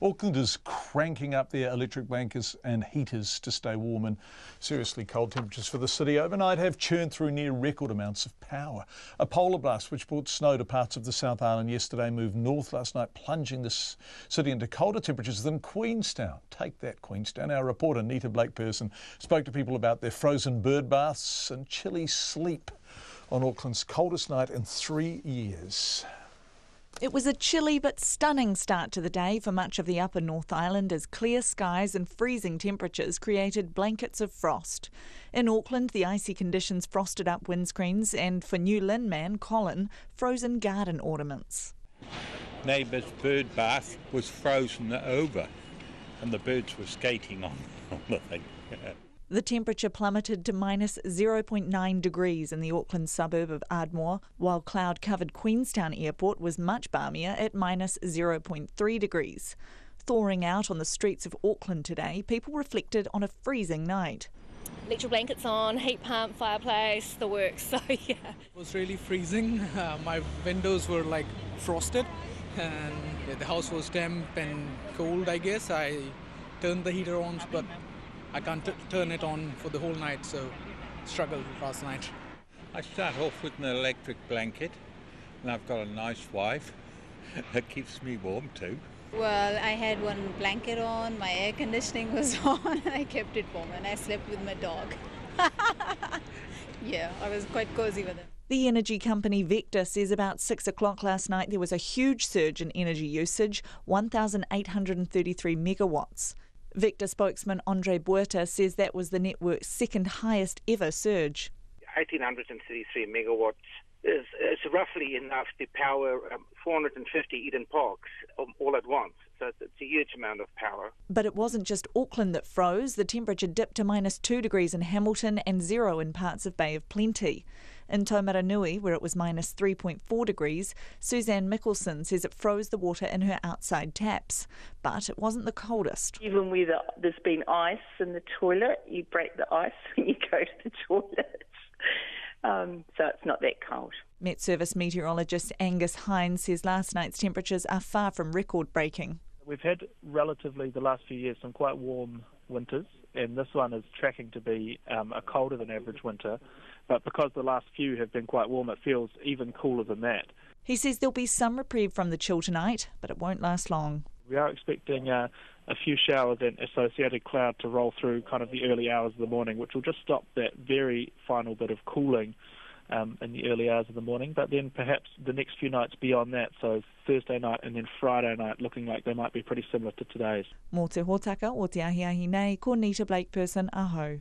Aucklanders cranking up their electric blankets and heaters to stay warm, and seriously cold temperatures for the city overnight have churned through near record amounts of power. A polar blast which brought snow to parts of the South Island yesterday moved north last night, plunging the city into colder temperatures than Queenstown. Take that, Queenstown. Our reporter Nita Blake-Person spoke to people about their frozen bird baths and chilly sleep on Auckland's coldest night in 3 years. It was a chilly but stunning start to the day for much of the upper North Island as clear skies and freezing temperatures created blankets of frost. In Auckland, the icy conditions frosted up windscreens and, for New Lynn man Colin, frozen garden ornaments. Neighbour's bird bath was frozen over and the birds were skating on the thing. The temperature plummeted to minus 0.9 degrees in the Auckland suburb of Ardmore, while cloud-covered Queenstown Airport was much balmier at minus 0.3 degrees. Thawing out on the streets of Auckland today, people reflected on a freezing night. Electric blankets on, heat pump, fireplace, the works, so yeah. It was really freezing. My windows were like frosted and the house was damp and cold, I guess. I turned the heater on, but I can't turn it on for the whole night, so struggled last night. I start off with an electric blanket, and I've got a nice wife that keeps me warm too. Well, I had one blanket on, my air conditioning was on, and I kept it warm, and I slept with my dog. Yeah, I was quite cosy with it. The energy company Vector says about 6 o'clock last night there was a huge surge in energy usage, 1,833 megawatts. Vector spokesman Andre Buerta says that was the network's second highest ever surge. 1,833 megawatts is roughly enough to power 450 Eden Parks all at once. So it's a huge amount of power. But it wasn't just Auckland that froze. The temperature dipped to minus 2 degrees in Hamilton and 0 in parts of Bay of Plenty. In Taumaranui, where it was minus 3.4 degrees, Suzanne Mickelson says it froze the water in her outside taps. But it wasn't the coldest. Even where there's been ice in the toilet, you break the ice when you go to the toilet. So it's not that cold. Met Service meteorologist Angus Hines says last night's temperatures are far from record-breaking. We've had relatively, the last few years, some quite warm winters, and this one is tracking to be a colder than average winter. But because the last few have been quite warm, it feels even cooler than that. He says there'll be some reprieve from the chill tonight, but it won't last long. We are expecting a few showers and associated cloud to roll through kind of the early hours of the morning, which will just stop that very final bit of cooling in the early hours of the morning. But then perhaps the next few nights beyond that, so Thursday night and then Friday night, looking like they might be pretty similar to today's. Mō te hōtaka o te ahiahi nei, ko Nita Blake-Person, aho.